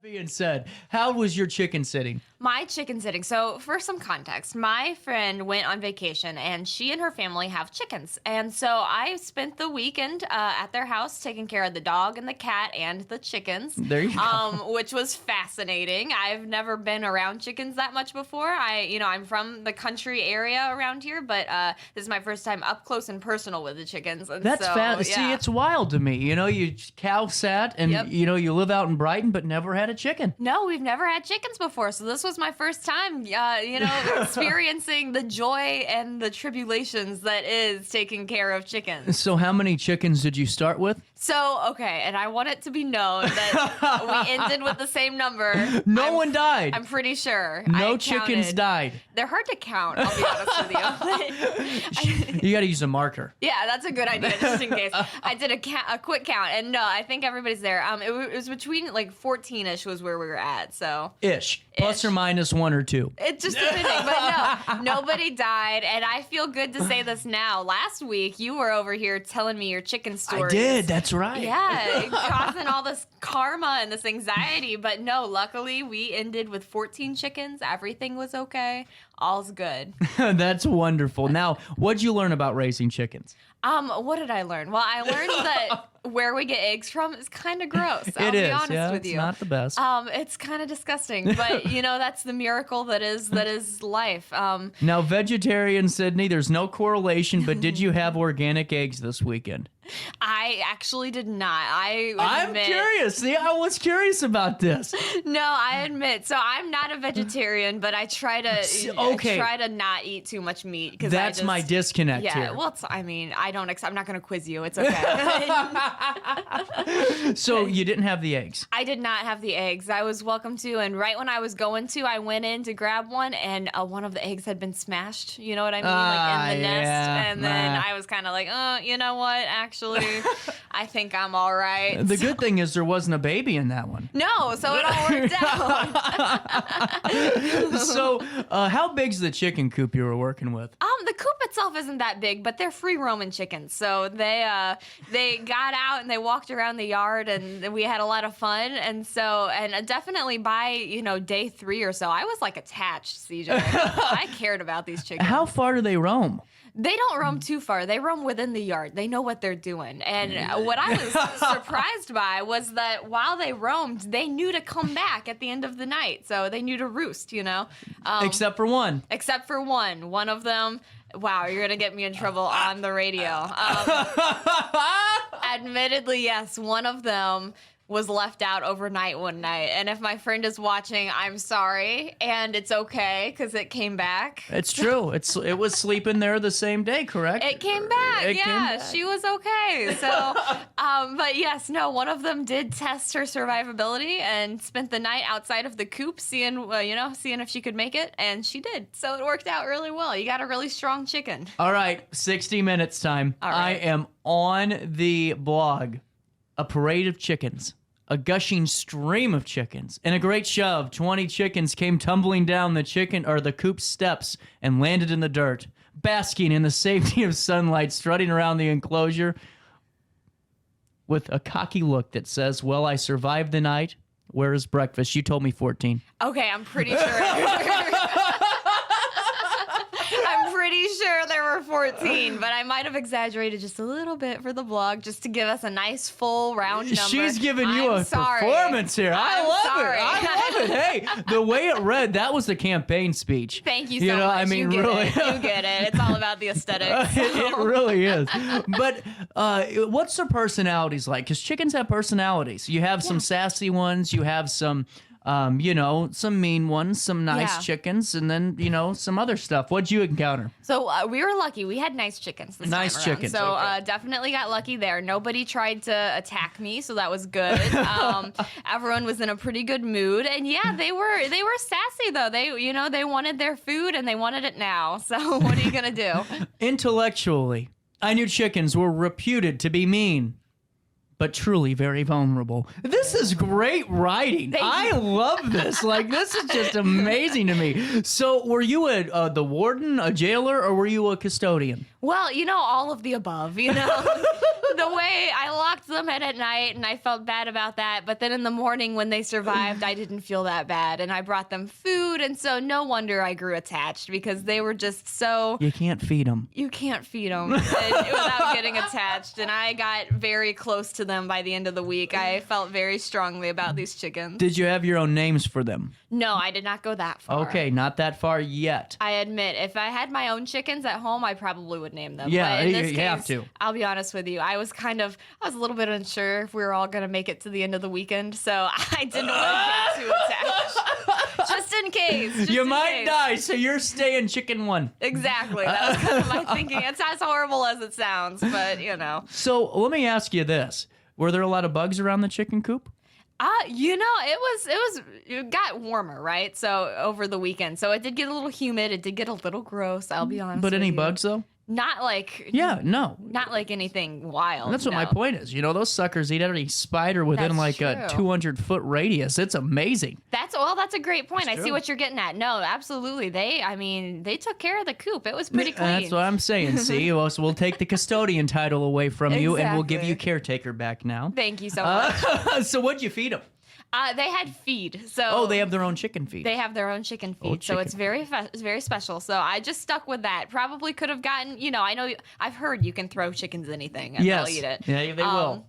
Being said, how was your chicken sitting? My chicken sitting. So for some context, my friend went on vacation and she and her family have chickens. And so I spent the weekend at their house taking care of the dog and the cat and the chickens. There you go. Which was fascinating. I've never been around chickens that much before. I'm from the country area around here, but this is my first time up close and personal with the chickens. And That's fast. See, it's wild to me. You cow sat and, Yep. you live out in Brighton, but never had a chicken. No, we've never had chickens before, so this was my first time, experiencing the joy and the tribulations that is taking care of chickens. So how many chickens did you start with? So, okay, and I want it to be known that we ended with the same number. No one died. I'm pretty sure. No chickens died. They're hard to count, I'll be honest with you. You got to use a marker. Yeah, that's a good idea, just in case. I did a quick count, and no, I think everybody's there. It was between, 14-ish was where we were at, so. Ish. Plus or minus one or two. It just depending, but no, nobody died, and I feel good to say this now. Last week, you were over here telling me your chicken stories. I did, that's right. Yeah, causing all this karma and this anxiety, but no, luckily we ended with 14 chickens. Everything was okay. All's good. That's wonderful. Now, what'd you learn about raising chickens? What did I learn? Well, I learned that where we get eggs from is kind of gross. I'll be honest with you. It's not the best. It's kind of disgusting, but that's the miracle that is life. Now, vegetarian Sydney, there's no correlation, but did you have organic eggs this weekend? I actually did not. I'm curious. See, I was curious about this. No, I admit. So I'm not a vegetarian, but I try to not eat too much meat. That's my disconnect here. Yeah, well, I'm not going to quiz you. It's okay. So you didn't have the eggs? I did not have the eggs. I was welcome to, and right when I was going to, I went in to grab one, and one of the eggs had been smashed. You know what I mean? In the nest. And then I was kind of like, you know what? Actually, I think I'm all right. The good thing is there wasn't a baby in that one. No, so it all worked out. So how big's the chicken coop you were working with? The coop itself isn't that big, but they're free roaming chickens. So they got out and they walked around the yard, and we had a lot of fun. And definitely by day 3 or so, I was attached, CJ. I cared about these chickens. How far do they roam? They don't roam too far. They roam within the yard. They know what they're doing. And what I was surprised by was that while they roamed, they knew to come back at the end of the night. So they knew to roost, Except for one. Except for one. One of them, wow, you're going to get me in trouble on the radio. Admittedly, yes, one of them was left out overnight one night. And if my friend is watching, I'm sorry. And it's okay because it came back. It's true. It was sleeping there the same day, correct? It came back. She was okay. So, but yes, no, one of them did test her survivability and spent the night outside of the coop seeing if she could make it. And she did. So it worked out really well. You got a really strong chicken. All right, 60 minutes time. All right. I am on the blog. A parade of chickens, a gushing stream of chickens, and a great shove. 20 chickens came tumbling down the coop steps and landed in the dirt, basking in the safety of sunlight, strutting around the enclosure with a cocky look that says, "Well, I survived the night. Where is breakfast?" You told me 14. Okay, I'm pretty sure. I'm pretty sure there were 14, but I might have exaggerated just a little bit for the blog just to give us a nice full round number. She's giving you a performance here. I love it. Hey, the way it read, that was the campaign speech. Thank you so much. You get it. It's all about the aesthetics. It really is. But what's their personalities like? Because chickens have personalities. You have some sassy ones. You have some... some mean ones, some nice chickens, and then, some other stuff. What'd you encounter? So we were lucky. We had nice chickens this time around. Chickens. So definitely got lucky there. Nobody tried to attack me, so that was good. Everyone was in a pretty good mood. And yeah, they were sassy though. They wanted their food and they wanted it now. So what are you going to do? Intellectually, I knew chickens were reputed to be mean. but truly very vulnerable. This is great writing. I love this. Like, this is just amazing to me. So, were you the warden, a jailer, or were you a custodian? Well, all of the above, The way I locked them in at night, and I felt bad about that. But then in the morning when they survived, I didn't feel that bad. And I brought them food. And so no wonder I grew attached, because they were just so... You can't feed them. You can't feed them without getting attached. And I got very close to them by the end of the week. I felt very strongly about these chickens. Did you have your own names for them? No, I did not go that far. Okay, not that far yet. I admit, if I had my own chickens at home, I probably would name them. Yeah, but in this you case, have to. I'll be honest with you. I was a little bit unsure if we were all going to make it to the end of the weekend, so I didn't want to get too attached. Just in case. You might die, so you're staying chicken one. Exactly. That was kind of my thinking. It's as horrible as it sounds, but So let me ask you this. Were there a lot of bugs around the chicken coop? It got warmer, right? So over the weekend. So it did get a little humid. It did get a little gross, I'll be honest But with any you. bugs, though? Not like... Yeah, no. Not like anything wild. That's what my no. point is. Those suckers eat every spider within That's a true. 200-foot radius. It's amazing. That's a great point. I see what you're getting at. No, absolutely. They took care of the coop. It was pretty clean. That's what I'm saying. See, we'll take the custodian title away from you, and we'll give you Exactly. caretaker back now. Thank you so much. So what'd you feed them? They had feed. So They have their own chicken feed. They have their own chicken feed, so it's chicken. very special. So I just stuck with that. Probably could have gotten, I know I've heard you can throw chickens anything and Yes. they'll eat it. Yeah, they will.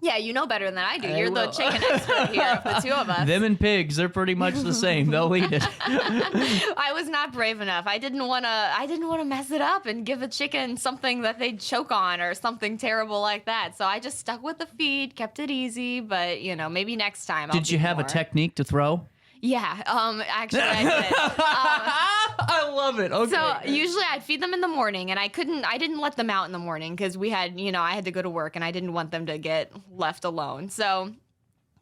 Yeah, you know better than I do. They You're the will. chicken expert here of the two of us. Them and pigs, they're pretty much the same. They'll eat it. I was not brave enough. I didn't want to mess it up and give a chicken something that they'd choke on or something terrible like that. So I just stuck with the feed, kept it easy, but maybe next time I'll Did you do have more. a technique to throw? Yeah, actually I did. I love it. Okay. So usually I'd feed them in the morning, and I didn't let them out in the morning because we had, I had to go to work and I didn't want them to get left alone. So,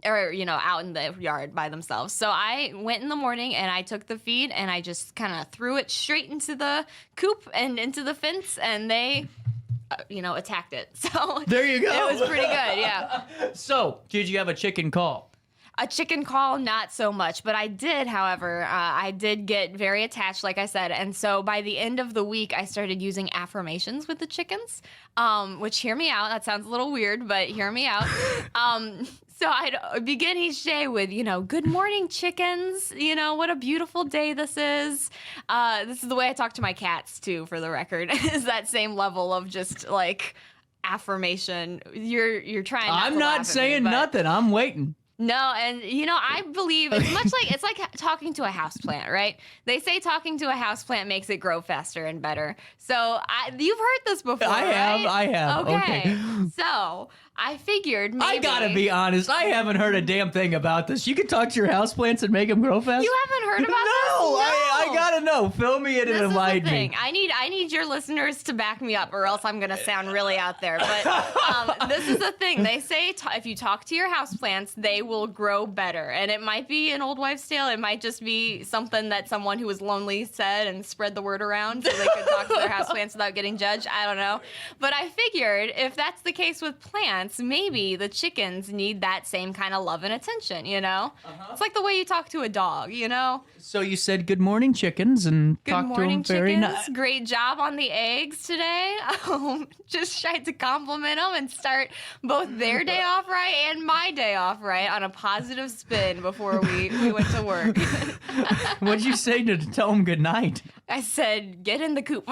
or, out in the yard by themselves. So I went in the morning and I took the feed and I just kind of threw it straight into the coop and into the fence, and they, attacked it. So there you go. It was pretty good. Yeah. So, did you have a chicken call? A chicken call, not so much, but I did, however, I did get very attached, like I said, and so by the end of the week, I started using affirmations with the chickens, which, hear me out, that sounds a little weird, but hear me out. So I'd begin each day with, good morning, chickens, what a beautiful day this is. This is the way I talk to my cats, too, for the record, is that same level of just, like, affirmation. You're trying not I'm to not laugh at me, saying but- nothing. I'm waiting. No, and I believe it's like talking to a houseplant, right? They say talking to a houseplant makes it grow faster and better. So you've heard this before, right? I have. Okay. So I figured maybe... I gotta be honest. I haven't heard a damn thing about this. You can talk to your houseplants and make them grow fast? You haven't heard about No, this? I gotta know. Fill me in This and is the enlighten thing. me. I need your listeners to back me up, or else I'm gonna sound really out there. But this is the thing. They say if you talk to your houseplants, they will grow better. And it might be an old wives' tale. It might just be something that someone who was lonely said and spread the word around so they could talk to their houseplants without getting judged. I don't know. But I figured if that's the case with plants, maybe the chickens need that same kind of love and attention, It's like the way you talk to a dog, So you said good morning, chickens, and Good talked morning, to them very chickens. nice. Great job on the eggs today. Just tried to compliment them and start both their day off right and my day off right on a positive spin before we went to work. What'd you say to tell them good night? I said, get in the coop.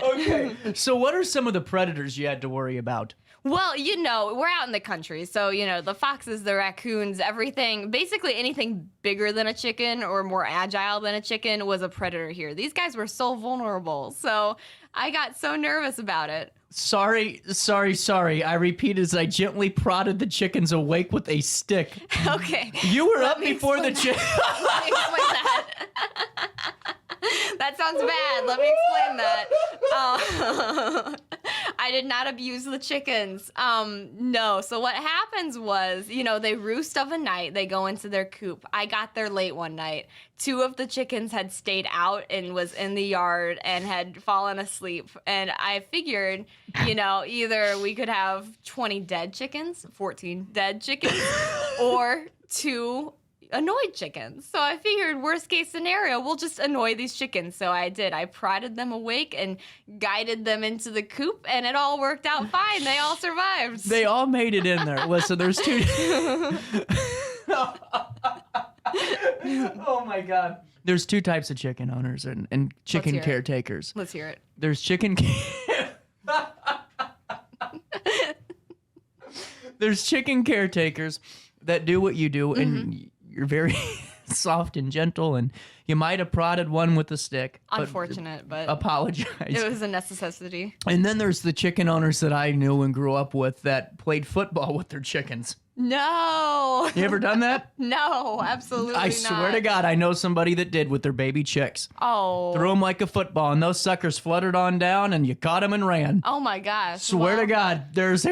Okay. So what are some of the predators you had to worry about? Well, we're out in the country, so, the foxes, the raccoons, everything, basically anything bigger than a chicken or more agile than a chicken was a predator here. These guys were so vulnerable, so I got so nervous about it. Sorry. I repeat as I gently prodded the chickens awake with a stick. Okay. You were Let up me before the explain chicken. Let me explain that. That sounds bad. Let me explain that. I did not abuse the chickens. No. So what happens was, they roost of a night. They go into their coop. I got there late one night. 2 of the chickens had stayed out and was in the yard and had fallen asleep. And I figured, either we could have 20 dead chickens, 14 dead chickens, or 2 annoyed chickens. So I figured worst case scenario, we'll just annoy these chickens. So I did. I prodded them awake and guided them into the coop, and it all worked out fine. They all survived. They all made it in there. Listen, there's 2. Oh my God. There's 2 types of chicken owners and chicken caretakers. Let's hear it. There's There's chicken caretakers that do what you do, and you're very soft and gentle, and you might have prodded one with a stick. Unfortunate, but apologize. It was a necessity. And then there's the chicken owners that I knew and grew up with that played football with their chickens. No. You ever done that? No, absolutely I not. swear to God, I know somebody that did with their baby chicks. Oh. Threw them like a football, and those suckers fluttered on down, and you caught them and ran. Oh my gosh. Swear to God, there's...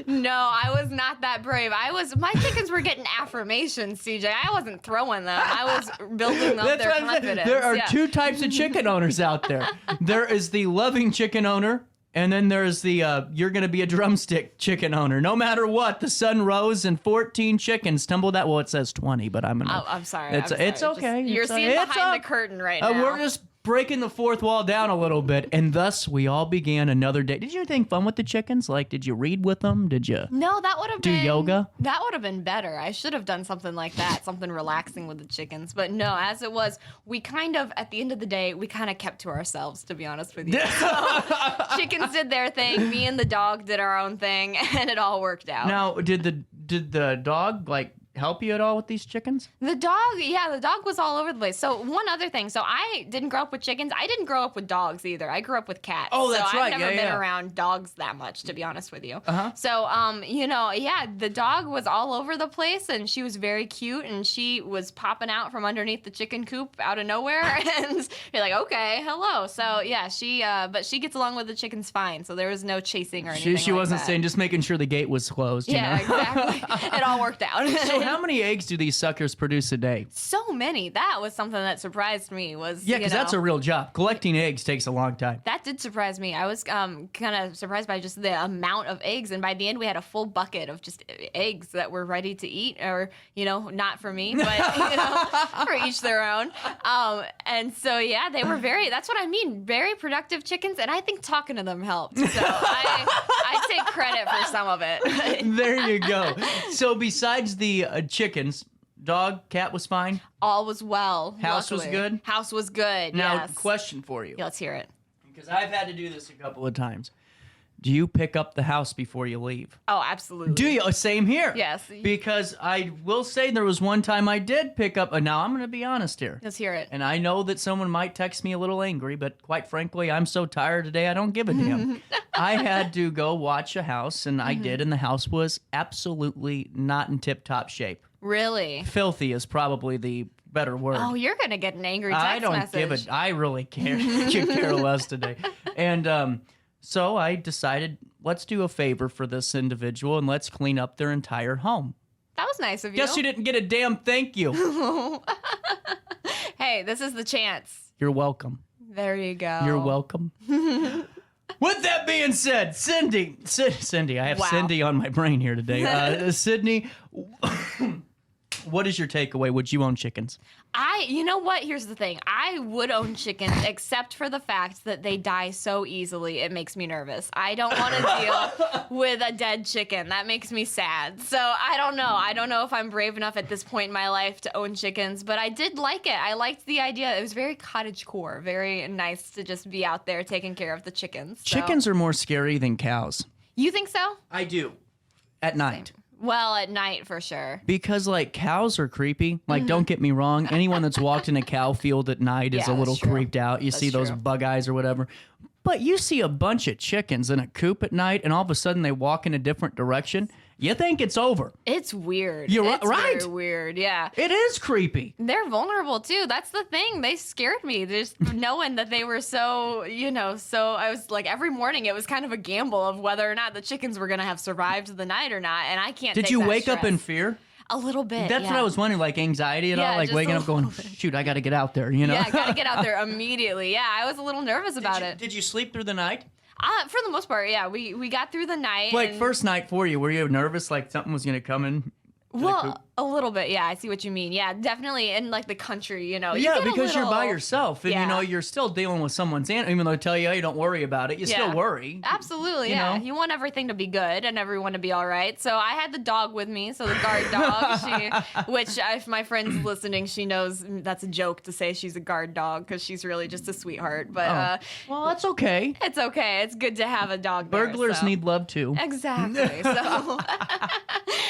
No, I was not that brave. My chickens were getting affirmations, CJ. I wasn't throwing them. I was building up their confidence. There are 2 types of chicken owners out there. There is the loving chicken owner, and then there's the you're going to be a drumstick chicken owner. No matter what, the sun rose and 14 chickens tumbled out. Well, it says 20, but I'm sorry. It's okay. You're seeing behind the curtain right now. We're just breaking the 4th wall down a little bit, and thus we all began another day. Did you have anything fun with the chickens? Like, did you read with them? Did you? No, that would have do yoga? That would have been better. I should have done something like that, something relaxing with the chickens. But no, as it was, we kind of, at the end of the day, we kind of kept to ourselves, to be honest with you. So, chickens did their thing, me and the dog did our own thing, and it all worked out. Now, did the dog help you at all with these chickens? The dog was all over the place. So one other thing, so I didn't grow up with chickens. I didn't grow up with dogs either. I grew up with cats. Oh, that's right. I've never been around dogs that much, to be honest with you. Uh-huh. So, the dog was all over the place, and she was very cute, and she was popping out from underneath the chicken coop out of nowhere, and you're like, okay, hello. So yeah, but she gets along with the chickens fine. So there was no chasing or anything. She wasn't that. saying, just making sure the gate was closed. Yeah, you know? exactly. It all worked out. So how many eggs do these suckers produce a day? So many. That was something that surprised me. Yeah, because that's a real job. Collecting eggs takes a long time. That did surprise me. I was kind of surprised by just the amount of eggs, and by the end we had a full bucket of just eggs that were ready to eat, or not for me, but for each their own. And so yeah, they were that's what I mean, very productive chickens, and I think talking to them helped. So I take credit for some of it. There you go. So besides the chickens, dog, cat was fine? All was well. House luckily. was good? House was good, Now, yes. question for you. Yeah, let's hear it. Because I've had to do this a couple of times. Do you pick up the house before you leave? Oh, absolutely. Do you? Same here. Yes. Because I will say there was one time I did pick up, now I'm going to be honest here. Let's hear it. And I know that someone might text me a little angry, but quite frankly, I'm so tired today, I don't give a damn. I had to go watch a house, and I did, and the house was absolutely not in tip-top shape. Really? Filthy is probably the better word. Oh, you're going to get an angry text I don't message. give it. I really care. Could care less today. And so I decided, let's do a favor for this individual, and let's clean up their entire home. That was nice of you. Guess you didn't get a damn thank you. Hey, this is the chance. You're welcome. There you go. You're welcome. With that being said, Cindy, I have Wow. Cindy on my brain here today. Sydney, what is your takeaway? Would you own chickens? You know what? Here's the thing. I would own chickens, except for the fact that they die so easily. It makes me nervous. I don't want to deal with a dead chicken. That makes me sad. So I don't know. I don't know if I'm brave enough at this point in my life to own chickens, but I did like it. I liked the idea. It was very cottagecore, very nice to just be out there taking care of the chickens. So. Chickens are more scary than cows. You think so? I do. At night. Well, at night for sure. Because, cows are creepy. Don't get me wrong. Anyone that's walked in a cow field at night is a Yeah, little that's true. creeped out. You see those true. bug eyes or whatever. But you see a bunch of chickens in a coop at night, and all of a sudden they walk in a different direction. you think it's over. It's weird. You're it's right. Very weird. Yeah. It is creepy. They're vulnerable too. That's the thing. They scared me. Just knowing that they were so, so I was like every morning it was kind of a gamble of whether or not the chickens were going to have survived the night or not. And I can't Did take you that wake up stress. in fear? A little bit. That's what I was wondering, like anxiety at all? Like just waking a up going, little bit. shoot, I got to get out there, you know? Yeah, I got to get out there immediately. Yeah, I was a little nervous about it. Did you sleep through the night? For the most part, yeah. We got through the night. Like and- first night for you, were you nervous like something was going to come in? Well, a little bit, yeah. I see what you mean. Yeah, definitely in like the country, you Yeah, get a because you're by little- yourself and Yeah. you're still dealing with someone's animal. Even though they tell you, hey, don't worry about it, you still Yeah. worry. Absolutely, You yeah. know? You want everything to be good and everyone to be all right. So I had the dog with me, so the guard dog, which if my friend's listening, she knows that's a joke to say she's a guard dog because she's really just a sweetheart. But Well, that's okay. it's okay. It's good to have a dog there, Burglars so. need love too. Exactly. So,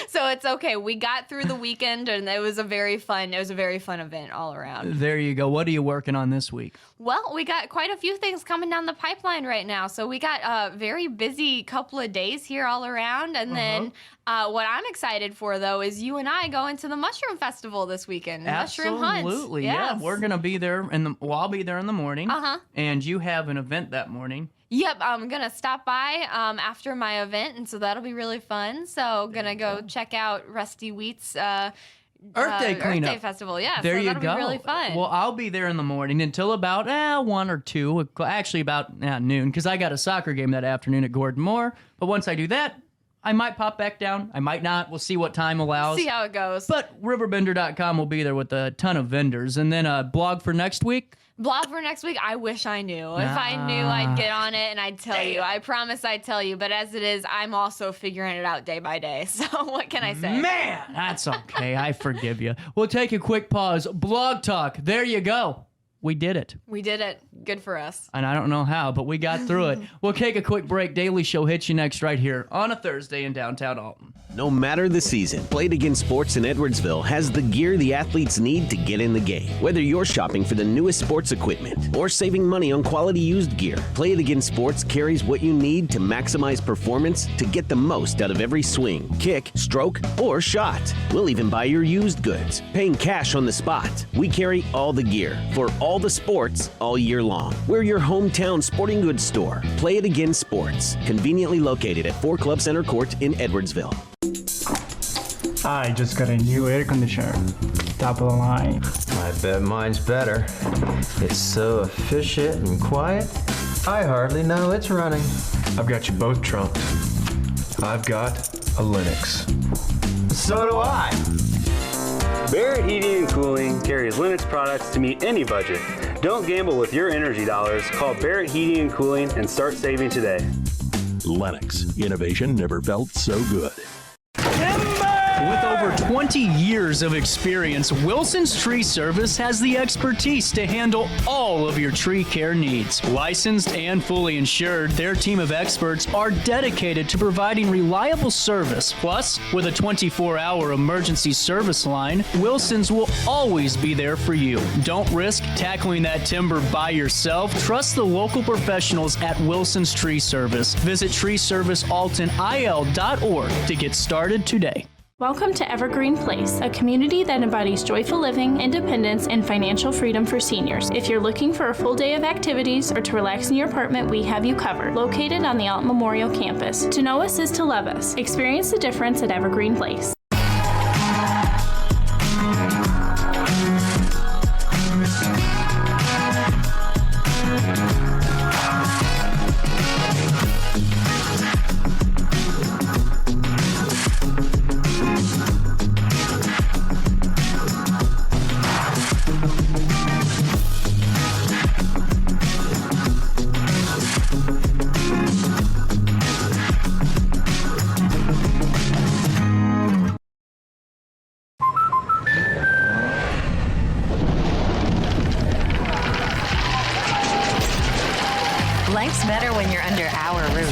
so it's okay. We got through the weekend, and it was a very fun event all around. There you go. What are you working on this week? Well, we got quite a few things coming down the pipeline right now. So we got a very busy couple of days here all around, and then what I'm excited for though is you and I going to the Mushroom Festival this weekend. Mushroom hunts. Absolutely. Yes. Yeah, we're gonna be there, I'll be there in the morning. And you have an event that morning. Yep, I'm gonna stop by after my event, and so that'll be really fun. So gonna go check out Rusty Wheat's Earth Day cleanup. Earth Day Festival. Yeah, There so you that'll go. be really fun. Well, I'll be there in the morning until about 1 or 2. Actually, about noon, because I got a soccer game that afternoon at Gordon Moore. But once I do that, I might pop back down. I might not. We'll see what time allows. See how it goes. But RiverBender.com will be there with a ton of vendors. And then a blog for next week. Blog for next week, I wish I knew. If I knew, I'd get on it and I'd tell you. I promise I'd tell you. But as it is, I'm also figuring it out day by day. So what can I say? Man, that's okay. I forgive you. We'll take a quick pause. Blog Talk. There you go. We did it. We did it. Good for us. And I don't know how, but we got through it. We'll take a quick break. Daily Show hits you next right here on a Thursday in downtown Alton. No matter the season, Play It Again Sports in Edwardsville has the gear the athletes need to get in the game. Whether you're shopping for the newest sports equipment or saving money on quality used gear, Play It Again Sports carries what you need to maximize performance to get the most out of every swing, kick, stroke, or shot. We'll even buy your used goods, paying cash on the spot. We carry all the gear for all the sports all year long. We're your hometown sporting goods store. Play It Again Sports, conveniently located at 4 Club Center Court in Edwardsville. I just got a new air conditioner. Top of the line. I bet mine's better. It's so efficient and quiet, I hardly know it's running. I've got you both trumped. I've got a Linux. So do I. Barrett Heating and Cooling carries Linux products to meet any budget. Don't gamble with your energy dollars. Call Barrett Heating and Cooling and start saving today. Lennox. Innovation never felt so good. With over 20 years of experience, Wilson's Tree Service has the expertise to handle all of your tree care needs. Licensed and fully insured, their team of experts are dedicated to providing reliable service. Plus, with a 24-hour emergency service line, Wilson's will always be there for you. Don't risk tackling that timber by yourself. Trust the local professionals at Wilson's Tree Service. Visit treeservicealtonil.org to get started today. Welcome to Evergreen Place, a community that embodies joyful living, independence, and financial freedom for seniors. If you're looking for a full day of activities or to relax in your apartment, we have you covered. Located on the Alton Memorial Campus. To know us is to love us. Experience the difference at Evergreen Place. Life's better when you're under our roof.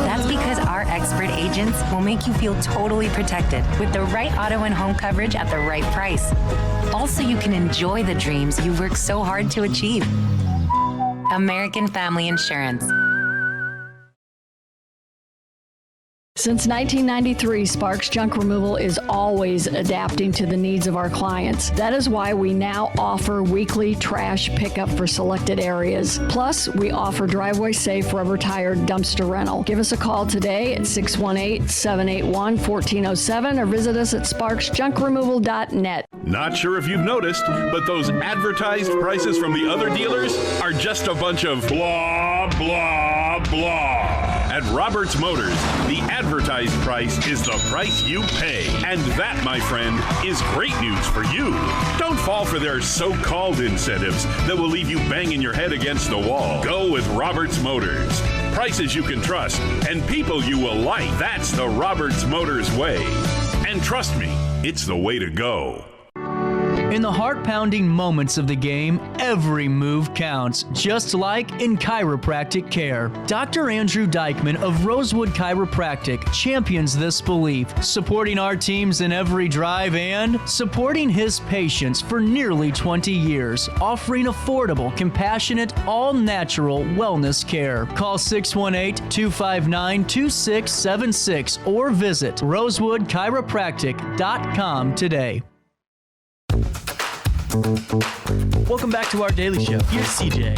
That's because our expert agents will make you feel totally protected with the right auto and home coverage at the right price. Also, you can enjoy the dreams you've worked so hard to achieve. American Family Insurance. Since 1993, Sparks Junk Removal is always adapting to the needs of our clients. That is why we now offer weekly trash pickup for selected areas. Plus, we offer driveway-safe rubber-tired dumpster rental. Give us a call today at 618-781-1407 or visit us at sparksjunkremoval.net. Not sure if you've noticed, but those advertised prices from the other dealers are just a bunch of blah, blah, blah. At Roberts Motors, the advertised price is the price you pay. And that, my friend, is great news for you. Don't fall for their so-called incentives that will leave you banging your head against the wall. Go with Roberts Motors. Prices you can trust and people you will like. That's the Roberts Motors way. And trust me, it's the way to go. In the heart-pounding moments of the game, every move counts, just like in chiropractic care. Dr. Andrew Dykman of Rosewood Chiropractic champions this belief, supporting our teams in every drive and supporting his patients for nearly 20 years, offering affordable, compassionate, all-natural wellness care. Call 618-259-2676 or visit rosewoodchiropractic.com today. Welcome back to our daily show. Here's CJ.